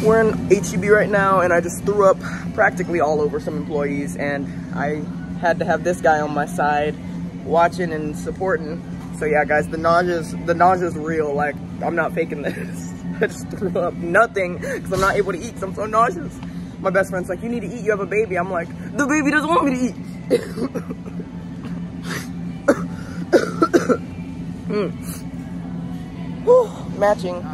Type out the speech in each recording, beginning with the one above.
We're in HEB right now, and I just threw up practically all over some employees, and I had to have this guy on my side watching and supporting. So yeah, guys, the nausea's real. Like, I'm not faking this. I just threw up nothing because I'm not able to eat because I'm so nauseous. My best friend's like, you need to eat, you have a baby. I'm like, the baby doesn't want me to eat. Matching.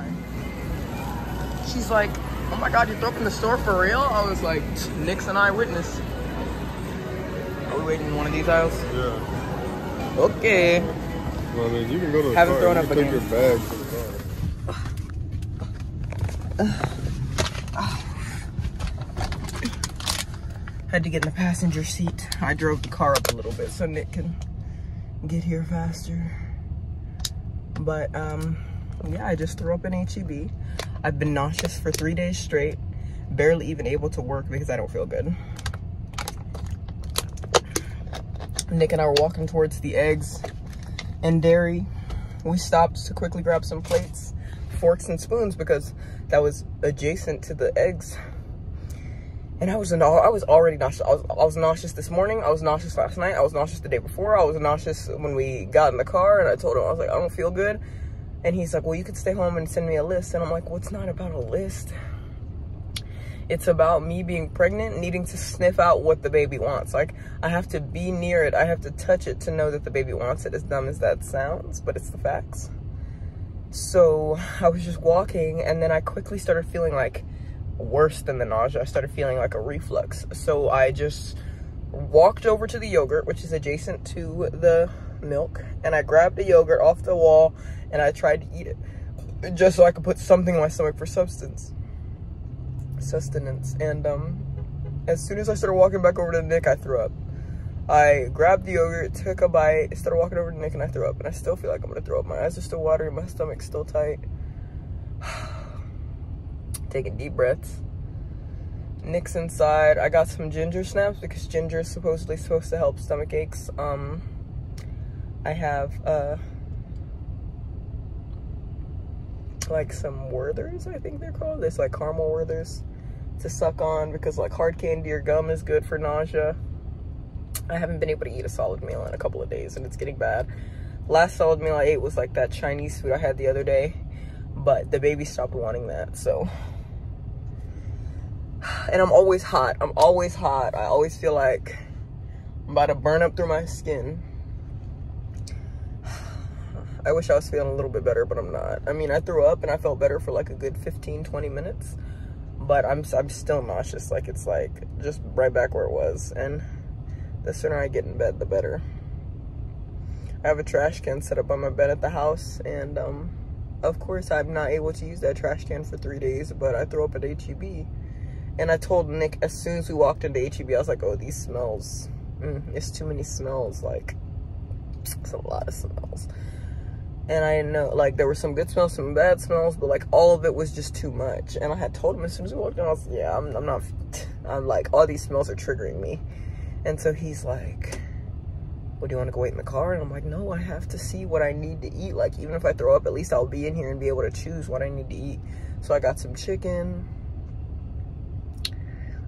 She's like, oh my God, you threw up in the store for real? I was like, Nick's an eyewitness. Are we waiting in one of these aisles? Yeah. Okay. Well, I mean, you can go to the Haven't car. thrown You up can again. take your bag to the car. Had to get in the passenger seat. I drove the car up a little bit so Nick can get here faster. But yeah, I just threw up in HEB. I've been nauseous for 3 days straight, barely even able to work because I don't feel good. Nick and I were walking towards the eggs and dairy. We stopped to quickly grab some plates, forks, and spoons because that was adjacent to the eggs. And I was already nauseous. I was nauseous this morning. I was nauseous last night. I was nauseous the day before. I was nauseous when we got in the car, and I told him, I was like, I don't feel good. And he's like, well, you could stay home and send me a list. And I'm like, well, it's not about a list. It's about me being pregnant, needing to sniff out what the baby wants. Like, I have to be near it. I have to touch it to know that the baby wants it, as dumb as that sounds, but it's the facts. So I was just walking, and then I quickly started feeling like worse than the nausea. I started feeling like a reflux. So I just walked over to the yogurt, which is adjacent to the milk, and I grabbed the yogurt off the wall, and I tried to eat it just so I could put something in my stomach for sustenance. And as soon as I started walking back over to Nick, I threw up. I grabbed the yogurt, took a bite, started walking over to Nick, and I threw up. And I still feel like I'm gonna throw up. My eyes are still watering, my stomach's still tight. Taking deep breaths. Nick's inside. I got some ginger snaps because ginger is supposedly supposed to help stomach aches. I have like some Werthers, I think they're called. There's like caramel Werthers to suck on because like hard candy or gum is good for nausea. I haven't been able to eat a solid meal in a couple of days, and it's getting bad. Last solid meal I ate was like that Chinese food I had the other day, but the baby stopped wanting that. So, and I'm always hot. I always feel like I'm about to burn up through my skin. I wish I was feeling a little bit better, but I'm not. I mean, I threw up and I felt better for like a good 15-20 minutes, but I'm still nauseous. Like, it's like just right back where it was. And the sooner I get in bed, the better. I have a trash can set up on my bed at the house, and of course I'm not able to use that trash can for 3 days, but I threw up at HEB. And I told Nick as soon as we walked into HEB, I was like, oh, these smells, it's too many smells. Like, it's a lot of smells. And I know, like, there were some good smells, some bad smells, but like all of it was just too much. And I had told him as soon as we walked in, I was like, yeah, I'm like, all these smells are triggering me. And so he's like, well, do you want to go wait in the car? And I'm like, no, I have to see what I need to eat. Like, even if I throw up, at least I'll be in here and be able to choose what I need to eat. So I got some chicken.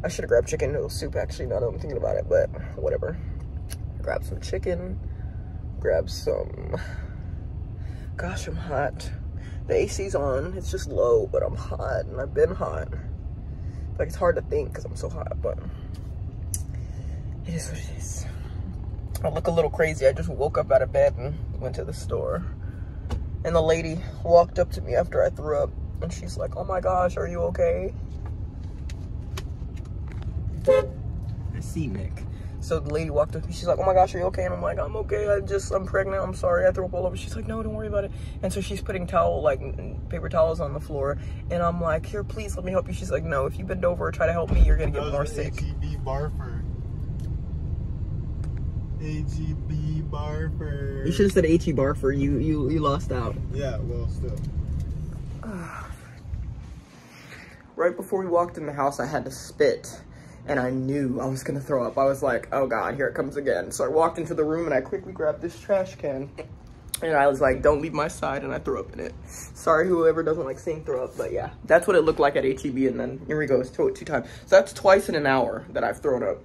I should have grabbed chicken noodle soup, actually, now that I'm thinking about it, but whatever. Grab some chicken, grab some, gosh, I'm hot. The AC's on, it's just low, but I'm hot, and I've been hot. Like, it's hard to think because I'm so hot, but it is what it is. I look a little crazy. I just woke up out of bed and went to the store. And the lady walked up to me after I threw up, and she's like, oh my gosh, are you okay? I see Nick. So the lady walked up to me, she's like, oh my gosh, are you okay? And I'm like, I'm okay, I'm pregnant, I'm sorry, I threw up all over. She's like, no, don't worry about it. And so she's putting paper towels on the floor, and I'm like, here, please, let me help you. She's like, no, if you bend over or try to help me, you're gonna get more sick. HEB Barford. HEB Barford. You should have said HE Barford. You lost out. Yeah, well, still. Right before we walked in the house, I had to spit. And I knew I was gonna throw up. I was like, oh God, here it comes again. So I walked into the room and I quickly grabbed this trash can. And I was like, don't leave my side, and I threw up in it. Sorry, whoever doesn't like seeing throw up, but yeah. That's what it looked like at HEB, and then here we go, throw it 2 times. So that's twice in an hour that I've thrown up.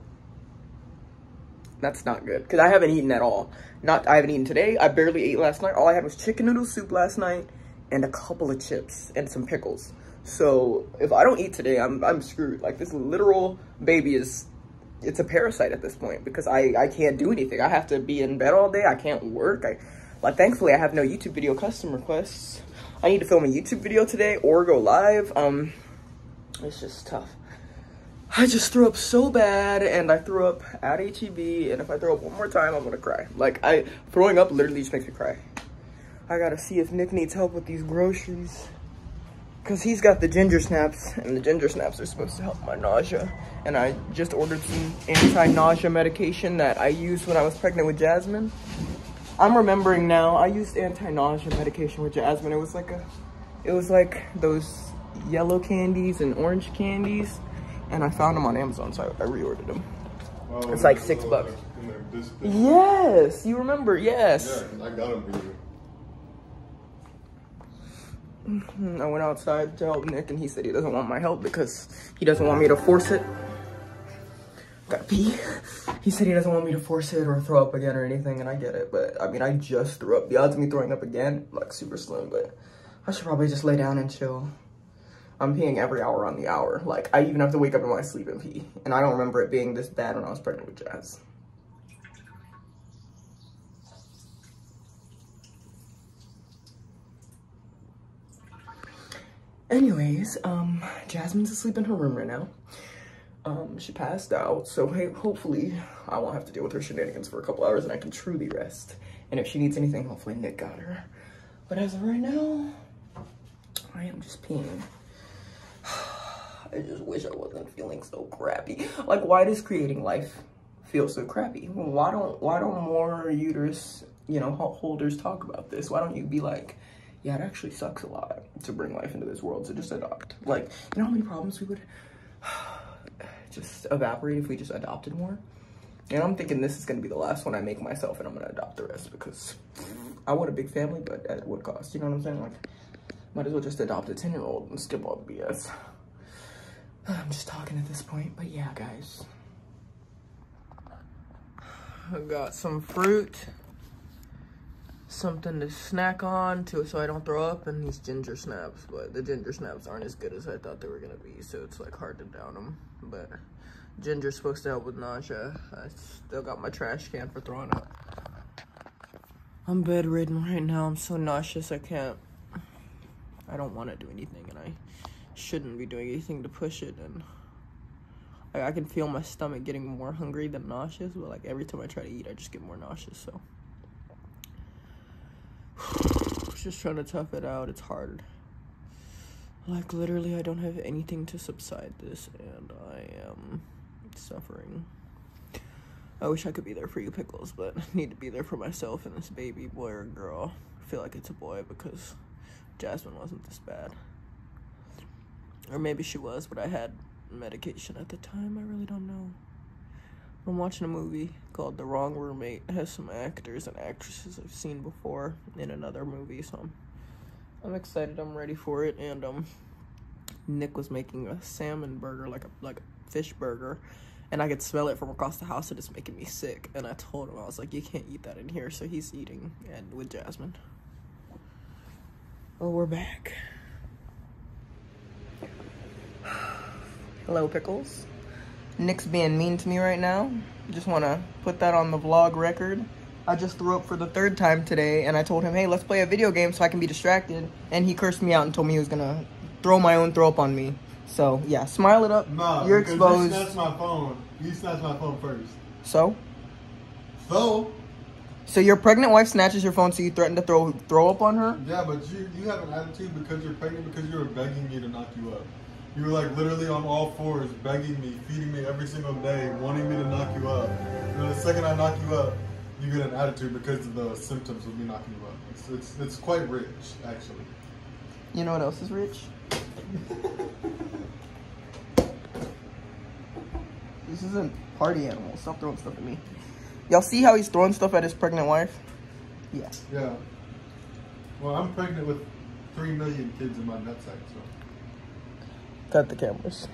That's not good, because I haven't eaten at all. I haven't eaten today, I barely ate last night. All I had was chicken noodle soup last night, and a couple of chips, and some pickles. So if I don't eat today, I'm screwed. Like, this literal baby it's a parasite at this point, because I can't do anything. I have to be in bed all day, I can't work. Like, thankfully, I have no YouTube video custom requests. I need to film a YouTube video today or go live. It's just tough. I just threw up so bad, and I threw up at HEB, and if I throw up one more time, I'm gonna cry. Like, throwing up literally just makes me cry. I gotta see if Nick needs help with these groceries, because he's got the ginger snaps, and the ginger snaps are supposed to help my nausea. And I just ordered some anti-nausea medication that I used when I was pregnant with Jasmine. I'm remembering now, I used anti-nausea medication with Jasmine. It was like those yellow candies and orange candies, and I found them on Amazon, so I reordered them. Oh, it's like $6. Yes, you remember? Yes. Yeah, I got them for you. I went outside to help Nick, and he said he doesn't want my help because he doesn't want me to force it. Gotta pee. He said he doesn't want me to force it or throw up again or anything, and I get it. But I mean, I just threw up. The odds of me throwing up again, like, super slim. But I should probably just lay down and chill. I'm peeing every hour on the hour. Like, I even have to wake up in my sleep and pee. And I don't remember it being this bad when I was pregnant with Jazz. Anyways, Jasmine's asleep in her room right now. She passed out, so hey, hopefully I won't have to deal with her shenanigans for a couple hours and I can truly rest. And if she needs anything, hopefully Nick got her. But as of right now, I am just peeing. I just wish I wasn't feeling so crappy. Like, why does creating life feel so crappy? Why don't more uterus, you know, holders talk about this? Why don't you be like, yeah, it actually sucks a lot to bring life into this world, so just adopt. Like, you know how many problems we would just evaporate if we just adopted more? And I'm thinking this is gonna be the last one I make myself, and I'm gonna adopt the rest, because I want a big family, but at what cost? You know what I'm saying? Like, might as well just adopt a 10-year-old and skip all the BS. I'm just talking at this point, but yeah, guys. I got some fruit, something to snack on so I don't throw up, and these ginger snaps. But the ginger snaps aren't as good as I thought they were gonna be, so it's like hard to down them. But ginger's supposed to help with nausea. I still got my trash can for throwing up. I'm bedridden right now. I'm so nauseous I don't want to do anything, and I shouldn't be doing anything to push it. And I can feel my stomach getting more hungry than nauseous, but like every time I try to eat, I just get more nauseous. So just trying to tough it out. It's hard. Like, literally, I don't have anything to subside this, and I am suffering. I wish I could be there for you, Pickles, but I need to be there for myself and this baby, boy or girl. I feel like it's a boy because Jasmine wasn't this bad. Or maybe she was, but I had medication at the time. I really don't know. I'm watching a movie called The Wrong Roommate. It has some actors and actresses I've seen before in another movie, so I'm excited. I'm ready for it. And Nick was making a salmon burger, like a fish burger, and I could smell it from across the house, and it's making me sick. And I told him, I was like, you can't eat that in here. So he's eating and with Jasmine. Oh, we're back. Hello, Pickles. Nick's being mean to me right now. Just want to put that on the vlog record. I just threw up for the 3rd time today, and I told him, hey, let's play a video game so I can be distracted. And he cursed me out and told me he was going to throw my own throw up on me. So, yeah, smile it up. Nah, you're exposed. You snatched my phone. You snatched my phone first. So? So your pregnant wife snatches your phone, so you threaten to throw up on her? Yeah, but you have an attitude because you're pregnant, because you were begging me to knock you up. You were like literally on all fours, begging me, feeding me every single day, wanting me to knock you up. And then the second I knock you up, you get an attitude because of the symptoms of me knocking you up. It's quite rich, actually. You know what else is rich? This isn't party animal. Stop throwing stuff at me. Y'all see how he's throwing stuff at his pregnant wife? Yeah. Yeah. Well, I'm pregnant with 3 million kids in my nutsack, so. Cut the cameras.